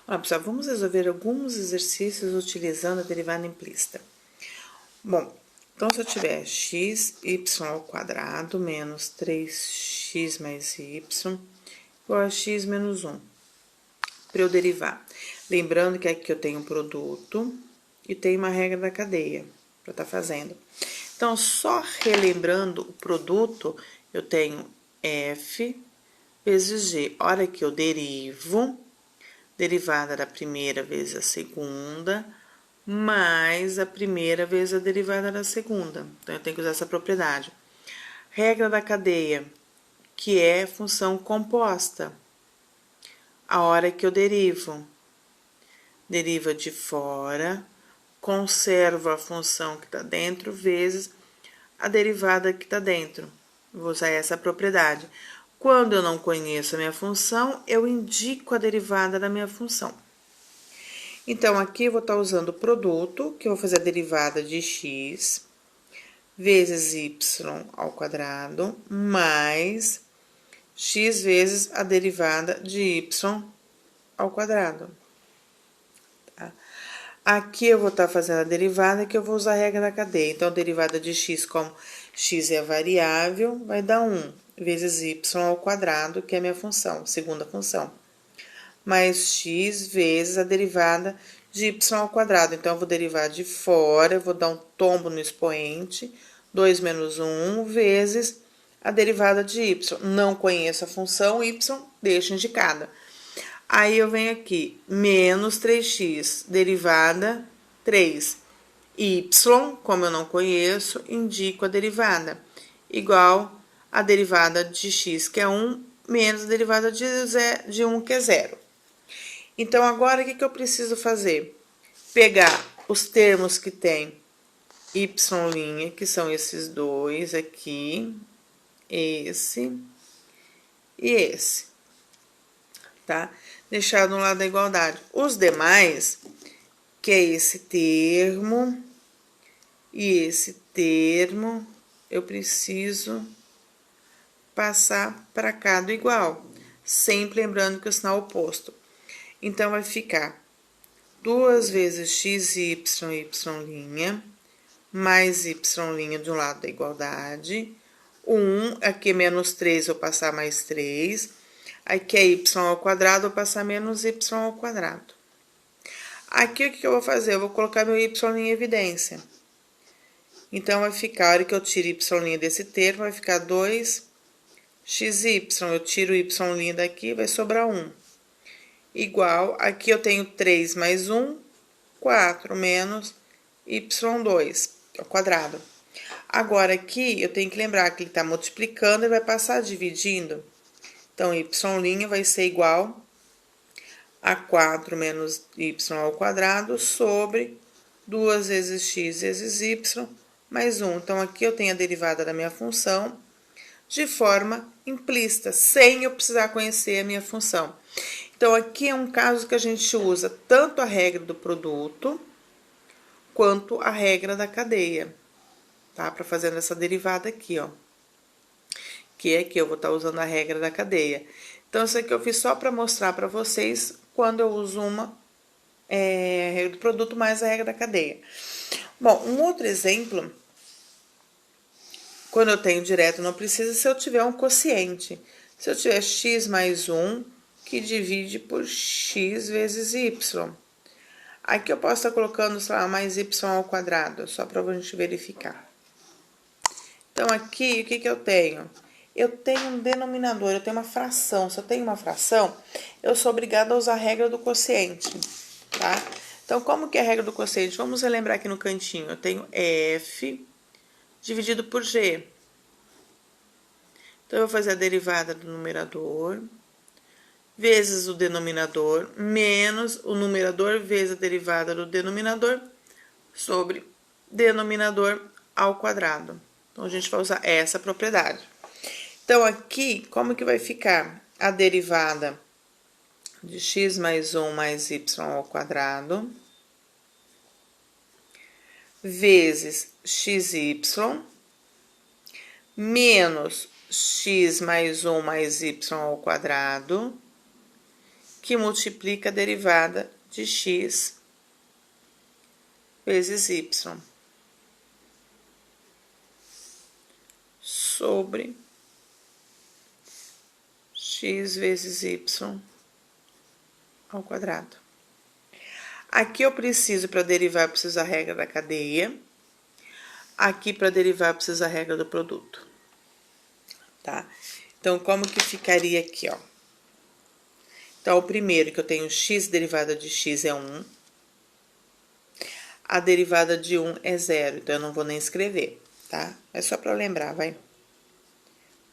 Olha, pessoal, vamos resolver alguns exercícios utilizando a derivada implícita. Bom, então se eu tiver x, y ao quadrado menos 3x mais y igual a x menos 1, para eu derivar. Lembrando que aqui eu tenho um produto e tenho uma regra da cadeia para estar fazendo. Então, só relembrando o produto, eu tenho f vezes g. A hora que eu derivo, derivada da primeira vezes a segunda, mais a primeira vezes a derivada da segunda. Então, eu tenho que usar essa propriedade. Regra da cadeia, que é função composta. A hora que eu derivo, deriva de fora, conservo a função que está dentro, vezes a derivada que está dentro. Vou usar essa propriedade. Quando eu não conheço a minha função, eu indico a derivada da minha função. Então, aqui eu vou estar usando o produto, que eu vou fazer a derivada de x vezes y ao quadrado, mais x vezes a derivada de y ao quadrado. Tá? Aqui eu vou estar fazendo a derivada, que eu vou usar a regra da cadeia. Então, a derivada de x, como x é a variável, vai dar 1 vezes y ao quadrado, que é a minha função, segunda função, mais x vezes a derivada de y ao quadrado. Então, eu vou derivar de fora, eu vou dar um tombo no expoente, 2 menos 1, vezes a derivada de y. Não conheço a função, y deixo indicada. Aí, eu venho aqui, menos 3x, derivada 3. Y, como eu não conheço, indico a derivada, igual a derivada de x, que é 1, menos a derivada de 1, que é 0. Então, agora, o que eu preciso fazer? Pegar os termos que tem y', que são esses dois aqui, esse e esse, tá? Deixar no lado da igualdade. Os demais, que é esse termo e esse termo, eu preciso passar para cá do igual, sempre lembrando que o sinal oposto. Então, vai ficar 2 vezes x, y, y', mais y' de um lado da igualdade. 1, aqui é menos 3, vou passar mais 3. Aqui é y ao quadrado, vou passar menos y ao quadrado. Aqui, o que eu vou fazer? Eu vou colocar meu y em evidência. Então, vai ficar, a hora que eu tiro y' desse termo, vai ficar 2xy. Eu tiro o y' daqui, vai sobrar 1. Igual, aqui eu tenho 3 mais 1, 4, menos y2 ao quadrado. Agora, aqui, eu tenho que lembrar que ele está multiplicando e vai passar dividindo. Então, y' vai ser igual a 4 menos y ao quadrado sobre 2 vezes x vezes y mais 1. Então, aqui eu tenho a derivada da minha função de forma implícita, sem eu precisar conhecer a minha função. Então, aqui é um caso que a gente usa tanto a regra do produto quanto a regra da cadeia, tá? Para fazer essa derivada aqui, ó. Que é que eu vou estar usando a regra da cadeia. Então, isso aqui eu fiz só para mostrar para vocês quando eu uso uma regra do produto mais a regra da cadeia. Bom, um outro exemplo, quando eu tenho direto, não precisa se eu tiver um quociente. Se eu tiver x mais 1, que divide por x vezes y. Aqui eu posso estar colocando, sei lá, mais y ao quadrado, só para a gente verificar. Então, aqui, o que eu tenho? Eu tenho um denominador, eu tenho uma fração. Se eu tenho uma fração, eu sou obrigada a usar a regra do quociente, tá? Então, como que é a regra do quociente? Vamos relembrar aqui no cantinho. Eu tenho f dividido por g. Então, eu vou fazer a derivada do numerador vezes o denominador, menos o numerador vezes a derivada do denominador sobre denominador ao quadrado. Então, a gente vai usar essa propriedade. Então, aqui, como que vai ficar a derivada de x mais 1 mais y ao quadrado vezes xy menos x mais 1 mais y ao quadrado que multiplica a derivada de x vezes y sobre x vezes y ao quadrado. Aqui eu preciso, para derivar, eu preciso da regra da cadeia. Aqui, para derivar, eu preciso da regra do produto. Tá? Então, como que ficaria aqui, ó? Então, o primeiro que eu tenho x derivada de x é 1. A derivada de 1 é 0, então eu não vou nem escrever, tá? É só para lembrar, vai.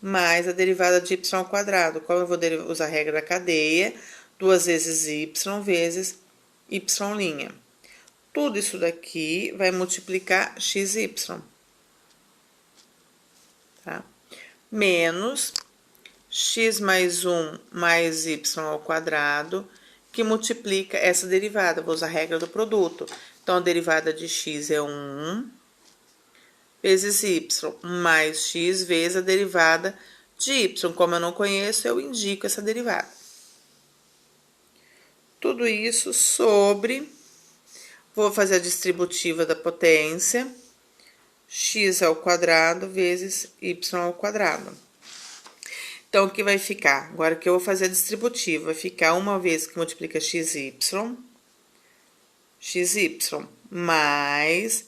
Mais a derivada de y ao quadrado. Como eu vou usar a regra da cadeia, 2 vezes y vezes y'. Tudo isso daqui vai multiplicar xy, tá? Menos x mais 1 mais y ao quadrado, que multiplica essa derivada. Vou usar a regra do produto. Então, a derivada de x é 1 vezes y, mais x vezes a derivada de y. Como eu não conheço, eu indico essa derivada. Tudo isso sobre... Vou fazer a distributiva da potência, x ao quadrado vezes y ao quadrado. Então, o que vai ficar? Agora que eu vou fazer a distributiva, vai ficar uma vez que multiplica xy, mais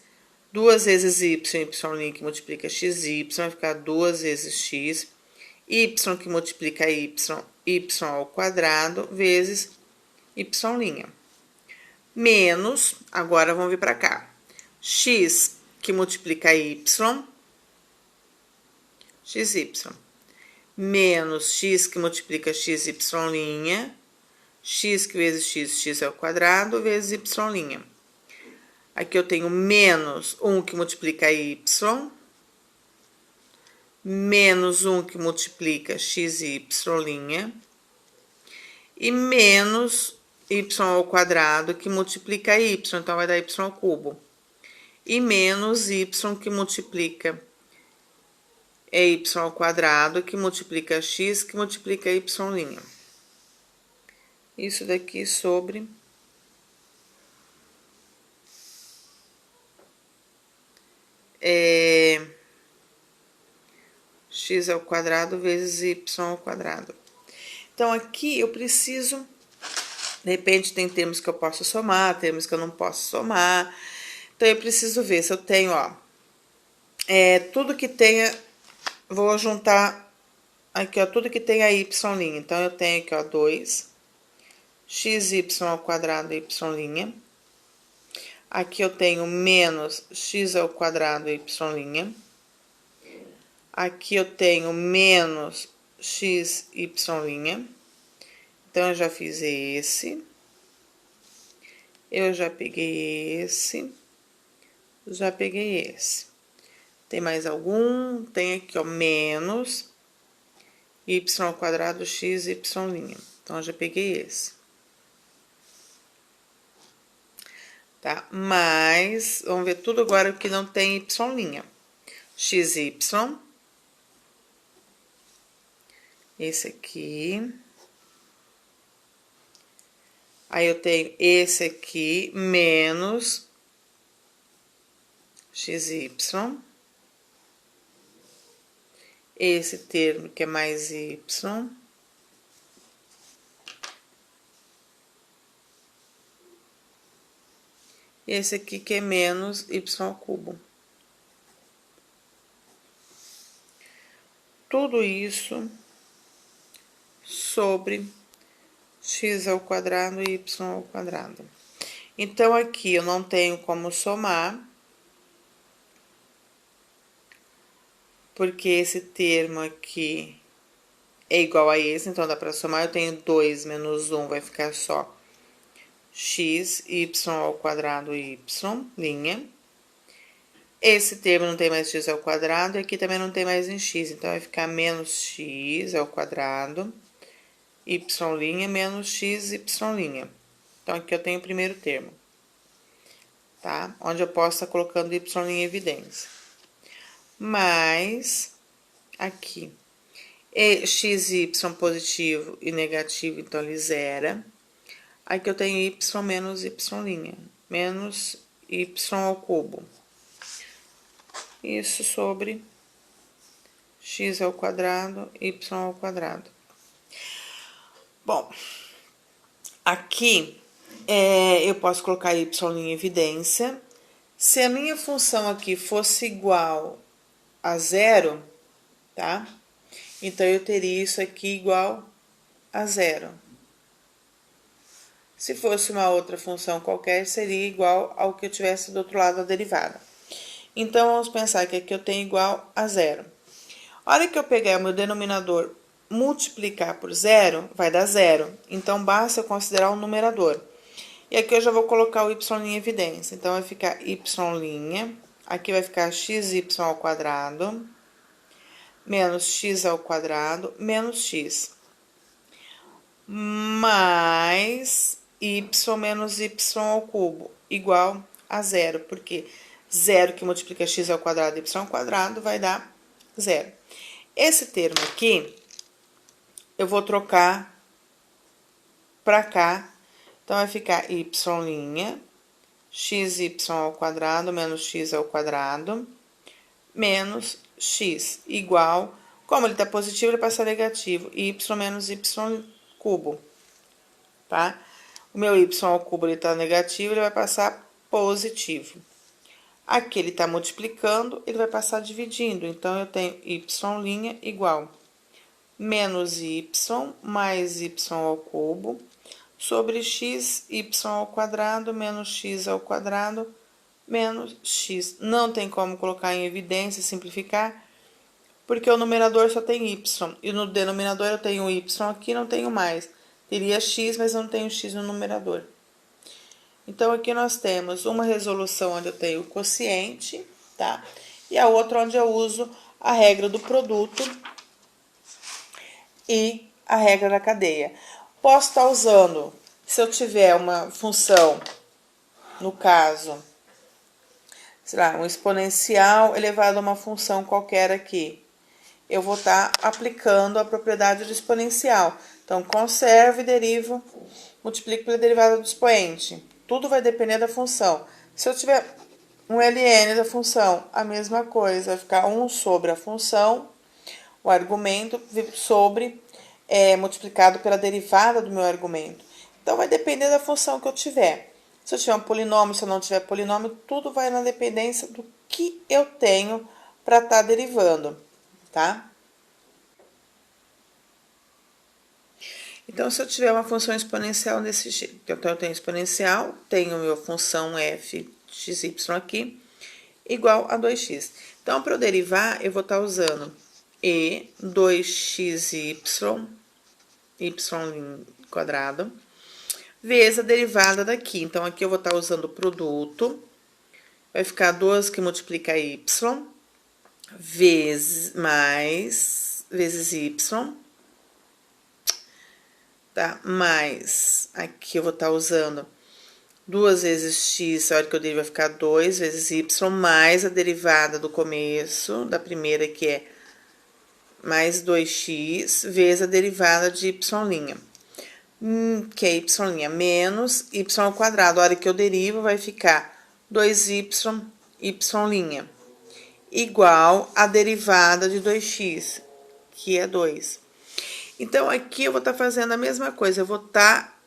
2 vezes y que multiplica xy, vai ficar 2 vezes x, y que multiplica y ao quadrado, vezes y'. Menos, agora vamos vir para cá, x que multiplica y, xy, menos x que multiplica xy', x que vezes x ao quadrado, vezes y'. Aqui eu tenho menos 1 que multiplica y, menos 1 que multiplica xy', e menos y ao quadrado que multiplica y, então vai dar y ao cubo. E menos y que multiplica y ao quadrado, que multiplica x, que multiplica y'. Isso daqui sobre x ao quadrado vezes y ao quadrado. Então, aqui eu preciso, de repente tem termos que eu posso somar, termos que eu não posso somar. Então, eu preciso ver se eu tenho, ó, tudo que tenha, vou juntar aqui, ó, tudo que tenha y'. Então, eu tenho aqui, ó, 2, xy ao quadrado y'. Aqui eu tenho menos x ao quadrado y'. Aqui eu tenho menos xy'. Então, eu já fiz esse. Eu já peguei esse. Já peguei esse. Tem mais algum? Tem aqui, ó, menos y ao quadrado xy'. Então, eu já peguei esse. Tá? Mas, vamos ver tudo agora que não tem y'. Xy, esse aqui. Aí, eu tenho esse aqui, menos xy. Esse termo que é mais y. Esse aqui que é menos y ao cubo. Tudo isso sobre x ao quadrado e y ao quadrado. Então, aqui eu não tenho como somar, porque esse termo aqui é igual a esse, então dá para somar. Eu tenho 2 menos 1, vai ficar só x, y ao quadrado y'. Esse termo não tem mais x ao quadrado, e aqui também não tem mais em x, então vai ficar menos x ao quadrado, y' menos x, y'. Então, aqui eu tenho o primeiro termo, tá? Onde eu posso estar colocando y em evidência. Mas, aqui, E x e y positivo e negativo, então ele zera. Aqui eu tenho y menos y', menos y ao cubo. Isso sobre x ao quadrado, y ao quadrado. Bom, aqui eu posso colocar y em evidência. Se a minha função aqui fosse igual a zero, tá? Então, eu teria isso aqui igual a zero. Se fosse uma outra função qualquer, seria igual ao que eu tivesse do outro lado da derivada. Então, vamos pensar que aqui eu tenho igual a zero. A hora que eu pegar o meu denominador multiplicar por zero, vai dar zero. Então, basta eu considerar o numerador. E aqui eu já vou colocar o y em evidência. Então, vai ficar y', aqui vai ficar xy ao quadrado, menos x ao quadrado, menos x. Mais y menos y ao cubo, igual a zero. Porque zero que multiplica x ao quadrado e y ao quadrado vai dar zero. Esse termo aqui, eu vou trocar para cá. Então, vai ficar y', xy ao quadrado menos x ao quadrado, menos x, igual, como ele está positivo, ele passa negativo, y menos y cubo, tá? O meu y ao cubo, ele tá negativo, ele vai passar positivo. Aqui ele tá multiplicando, ele vai passar dividindo, então eu tenho y' igual menos y mais y ao cubo, sobre x, y ao quadrado, menos x ao quadrado, menos x. Não tem como colocar em evidência, simplificar, porque o numerador só tem y. E no denominador eu tenho y aqui, não tenho mais. Teria x, mas não tenho x no numerador. Então, aqui nós temos uma resolução onde eu tenho o quociente, tá? E a outra onde eu uso a regra do produto e a regra da cadeia. Posso estar usando, se eu tiver uma função, no caso, sei lá, um exponencial elevado a uma função qualquer aqui, eu vou estar aplicando a propriedade do exponencial. Então, conservo e derivo, multiplico pela derivada do expoente. Tudo vai depender da função. Se eu tiver um ln da função, a mesma coisa, vai ficar 1 sobre a função, o argumento, sobre, multiplicado pela derivada do meu argumento. Então, vai depender da função que eu tiver. Se eu tiver um polinômio, se eu não tiver polinômio, tudo vai na dependência do que eu tenho para estar derivando, tá? Então, se eu tiver uma função exponencial desse jeito, então eu tenho exponencial, tenho minha função f xy aqui, igual a 2x. Então, para eu derivar, eu vou estar usando e 2xy, y quadrado, vezes a derivada daqui. Então, aqui eu vou estar usando o produto, vai ficar 2 que multiplica y, vezes y, tá? Mais, aqui eu vou estar usando 2 vezes x, a hora que eu derivo vai ficar 2 vezes y, mais a derivada do começo, da primeira, que é mais 2x, vezes a derivada de y', que é y', menos y ao quadrado. A hora que eu derivo vai ficar 2y, y', igual a derivada de 2x, que é 2. Então, aqui eu vou estar fazendo a mesma coisa, eu vou estar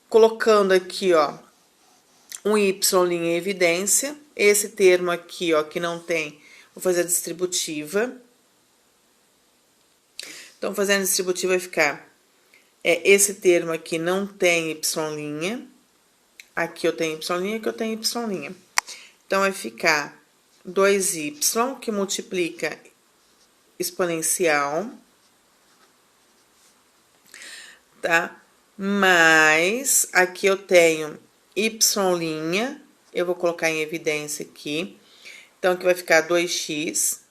colocando aqui, ó, um y' em evidência, esse termo aqui, ó, que não tem, vou fazer a distributiva. Então, fazendo a distributiva vai ficar, esse termo aqui não tem y', aqui eu tenho y', aqui eu tenho y'. Então, vai ficar 2y, que multiplica exponencial, tá? Mais, aqui eu tenho y', eu vou colocar em evidência aqui. Então, aqui vai ficar 2x,